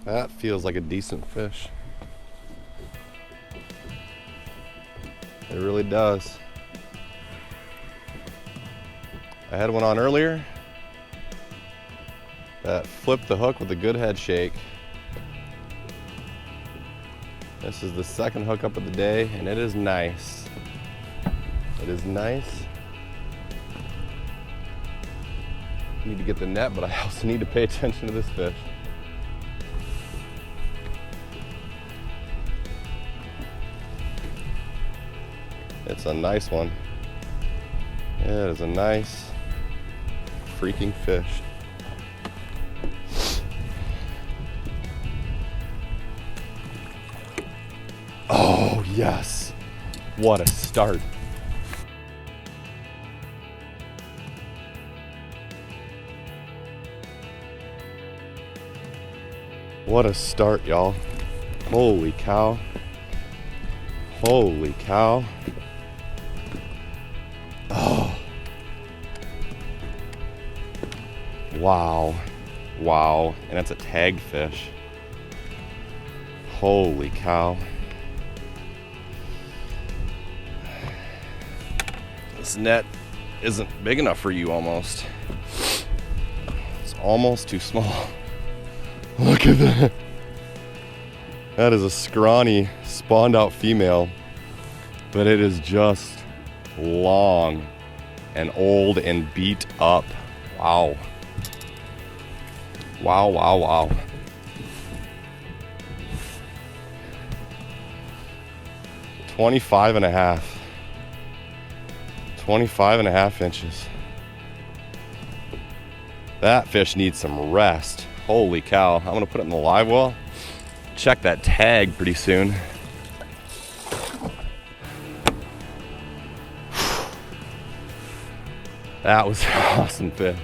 That feels like a decent fish. It really does. I had one on earlier that flipped the hook with a good head shake. This is the second hookup of the day, and it is nice. It is nice. I need to get the net, but I also need to pay attention to this fish. It's a nice one. It is a nice freaking fish. Oh, yes. What a start. What a start, y'all. Holy cow. Holy cow. Oh. Wow. Wow. And that's a tag fish. Holy cow. This net isn't big enough for you almost. It's almost too small. Look at that. That is a scrawny, spawned out female, but it is just long and old and beat up. Wow. Wow, wow, wow. $25 and a half. 25 and a half inches. That fish needs some rest. Holy cow. I'm gonna put it in the live well. Check that tag pretty soon. That was an awesome fish.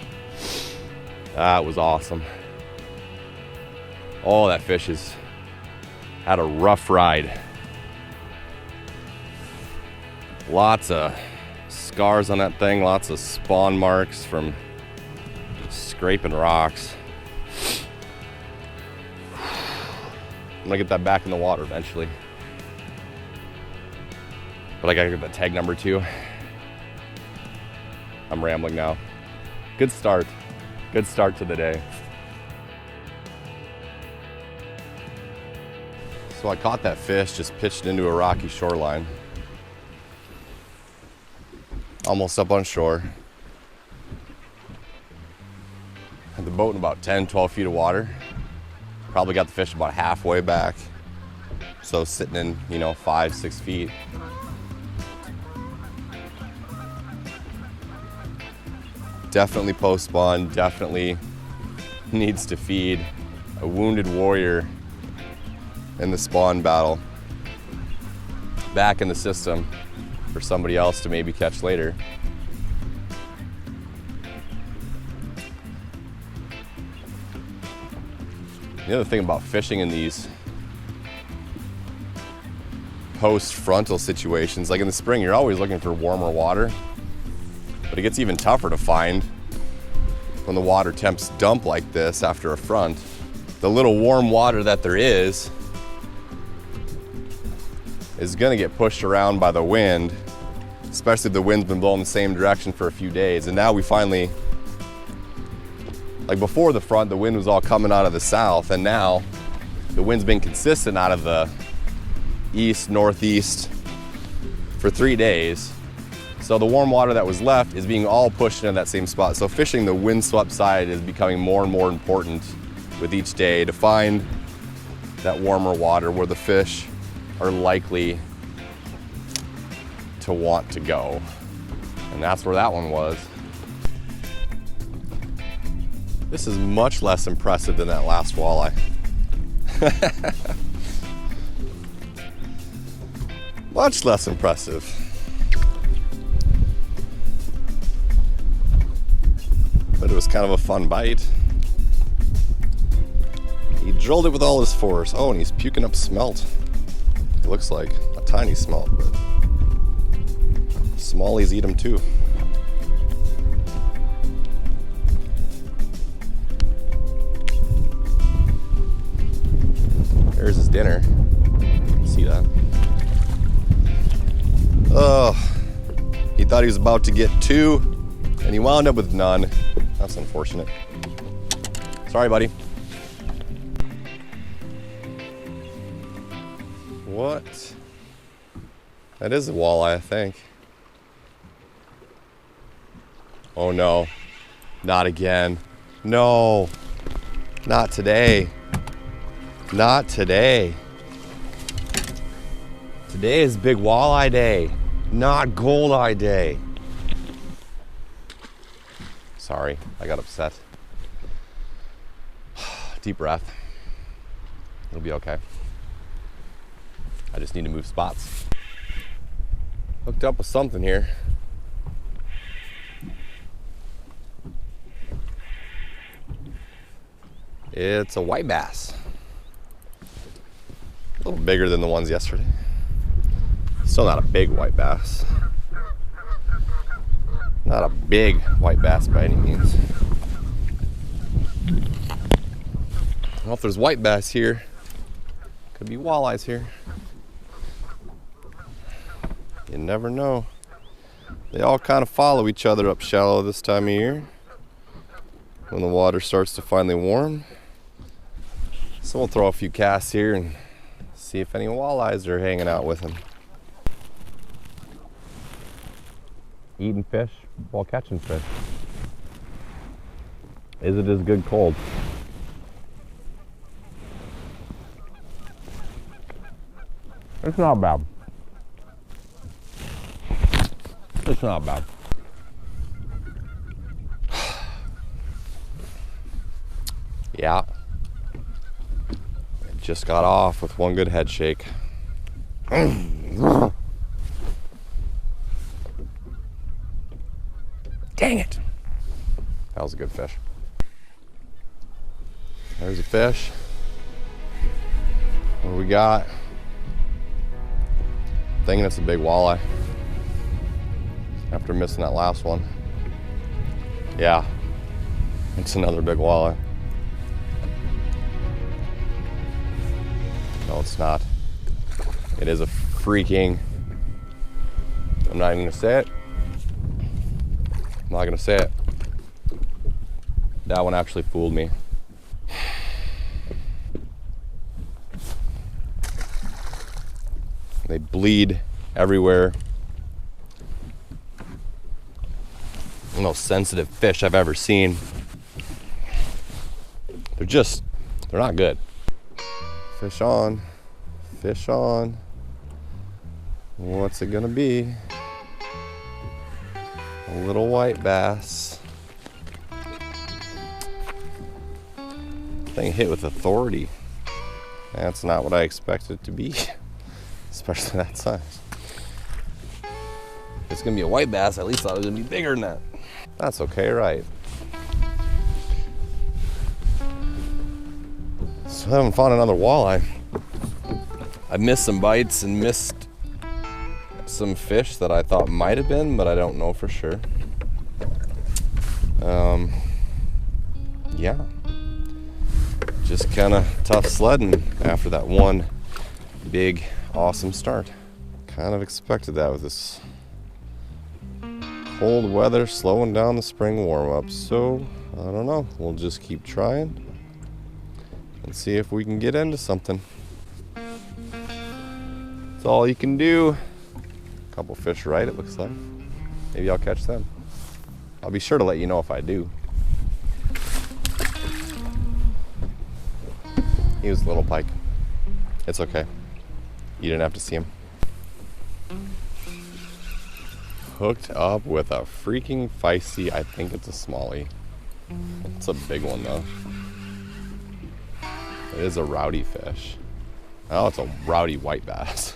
That was awesome. Oh, that fish has had a rough ride. Lots of scars on that thing, lots of spawn marks from scraping rocks. I'm gonna get that back in the water eventually. But I gotta get that tag number too. I'm rambling now. Good start. Good start to the day. So I caught that fish just pitched into a rocky shoreline. Almost up on shore. Had the boat in about 10, 12 feet of water. Probably got the fish about halfway back. So sitting in, 5, 6 feet. Definitely post-spawn, definitely needs to feed. A wounded warrior in the spawn battle. Back in the system for somebody else to maybe catch later. The other thing about fishing in these post-frontal situations, like in the spring, you're always looking for warmer water, but it gets even tougher to find when the water temps dump like this after a front. The little warm water that there is gonna get pushed around by the wind, especially if the wind's been blowing the same direction for a few days. And now we finally, like before the front, the wind was all coming out of the south, and now the wind's been consistent out of the east, northeast for 3 days. So the warm water that was left is being all pushed into that same spot. So fishing the windswept side is becoming more and more important with each day to find that warmer water where the fish are likely to want to go. And that's where that one was. This is much less impressive than that last walleye. Much less impressive. But it was kind of a fun bite. He drilled it with all his force. Oh, and he's puking up smelt. It looks like a tiny smelt, but smallies eat them too. dinner. See that? Oh, he thought he was about to get 2, and he wound up with none. That's unfortunate. Sorry, buddy. What? That is a walleye, I think. Oh no, not again. No, not today. Not today. Today is big walleye day, not goldeye day. Sorry, I got upset. Deep breath. It'll be okay. I just need to move spots. Hooked up with something here. It's a white bass. A little bigger than the ones yesterday. Still not a big white bass. Not a big white bass by any means. Well, if there's white bass here, could be walleyes here. You never know. They all kind of follow each other up shallow this time of year when the water starts to finally warm. So we'll throw a few casts here and see if any walleyes are hanging out with them. Eating fish while catching fish. Is it as good cold? It's not bad. It's not bad. Yeah. Just got off with one good head shake. Dang it. That was a good fish. There's a fish. What do we got? Thinking it's a big walleye. After missing that last one. Yeah. It's another big walleye. No, it's not. It is a freaking... I'm not even gonna say it. I'm not gonna say it. That one actually fooled me. They bleed everywhere. The most sensitive fish I've ever seen. They're not good. Fish on, fish on. What's it gonna be? A little white bass. Thing hit with authority. That's not what I expected it to be, especially that size. If it's gonna be a white bass, I at least thought it was gonna be bigger than that. That's okay, right? So I haven't found another walleye. I missed some bites and missed some fish that I thought might have been, but I don't know for sure. Yeah. Just kind of tough sledding after that one big, awesome start. Kind of expected that with this cold weather slowing down the spring warm-up. So, I don't know. We'll just keep trying and see if we can get into something. That's all you can do. A couple fish right, it looks like. Maybe I'll catch them. I'll be sure to let you know if I do. He was a little pike. It's okay. You didn't have to see him. Hooked up with a freaking feisty, I think it's a smallie. It's a big one though. It is a rowdy fish. Oh, it's a rowdy white bass.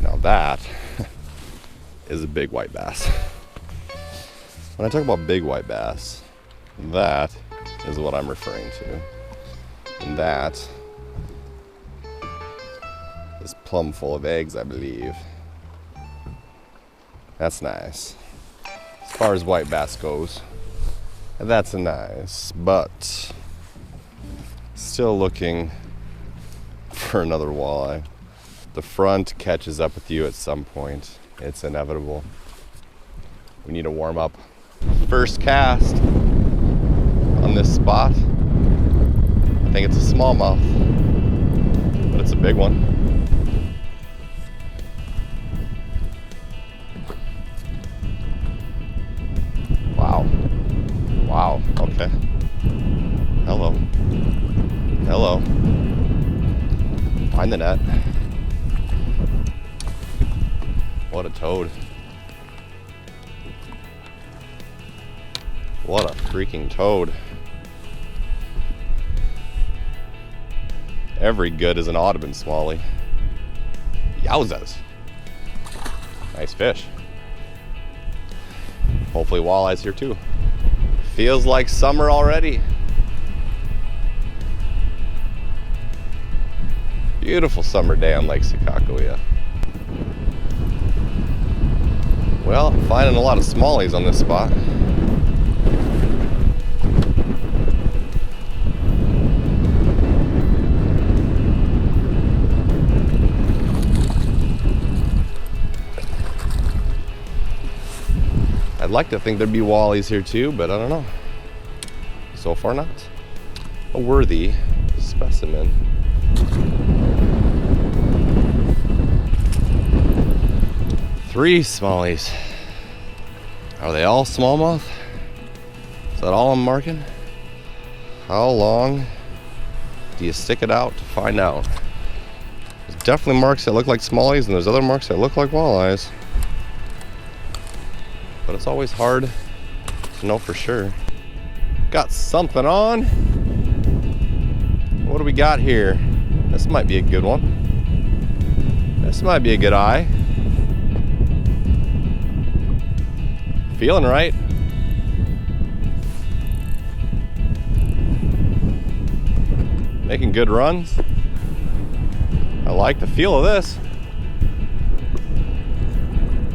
Now that is a big white bass. When I talk about big white bass, that is what I'm referring to. And that is is plumb full of eggs, I believe. That's nice. As far as white bass goes, that's nice, but still looking for another walleye. The front catches up with you at some point. It's inevitable. We need to warm up. First cast on this spot. I think it's a smallmouth, but it's a big one. Wow. Wow, okay. Hello. Hello. Find the net. What a toad. What a freaking toad. Every good is an Audubon smallie. Yowzas. Nice fish. Hopefully walleye's here too. Feels like summer already. Beautiful summer day on Lake Sakakawea. Well, finding a lot of smallies on this spot. I'd like to think there'd be wallies here too, but I don't know. So far not. A worthy specimen. Three smallies. Are they all smallmouth? Is that all I'm marking? How long do you stick it out to find out? There's definitely marks that look like smallies, and there's other marks that look like walleyes. But it's always hard to know for sure. Got something on. What do we got here? This might be a good one. This might be a good eye. Feeling right. Making good runs. I like the feel of this.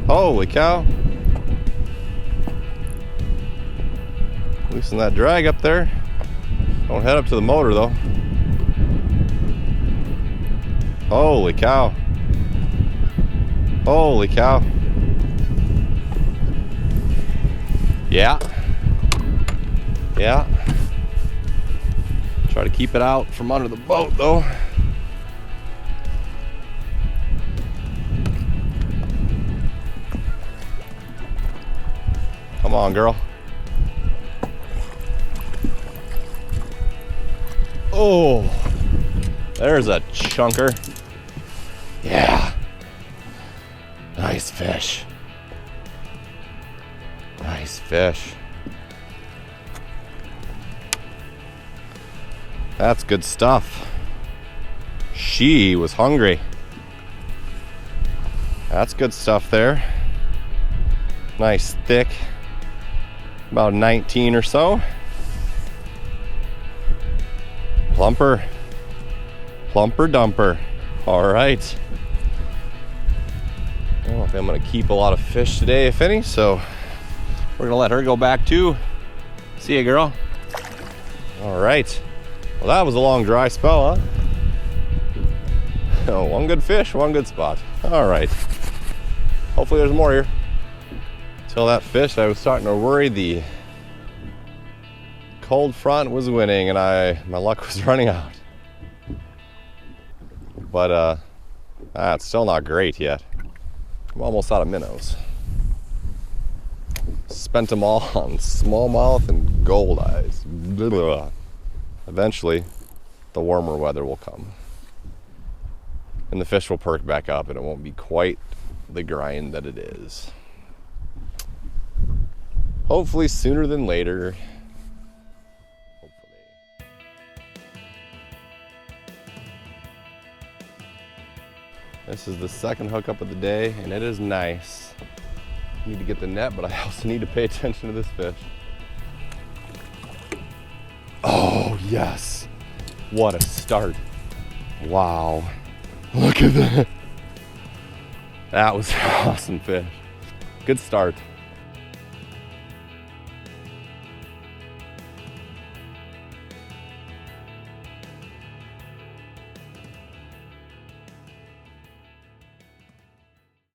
Holy cow. Loosen that drag up there. Don't head up to the motor though. Holy cow. Holy cow. Yeah. Yeah. Try to keep it out from under the boat though. Come on, girl. Oh, there's a chunker. Yeah. Nice fish. Nice fish. That's good stuff. She was hungry. That's good stuff there. Nice thick, about 19 or so. Plumper. Plumper dumper. All right. I don't know if I'm gonna keep a lot of fish today, if any, so we're gonna let her go back too. See ya, girl. All right. Well, that was a long dry spell, huh? Oh, one good fish, one good spot. All right. Hopefully there's more here. Till that fish, I was starting to worry the cold front was winning and my luck was running out. But it's still not great yet. I'm almost out of minnows. Spent them all on smallmouth and gold eyes. Blah. Eventually, the warmer weather will come. And the fish will perk back up and it won't be quite the grind that it is. Hopefully sooner than later. This is the second hookup of the day, and it is nice. I need to get the net, but I also need to pay attention to this fish. Oh, yes. What a start. Wow. Look at that. That was an awesome fish. Good start.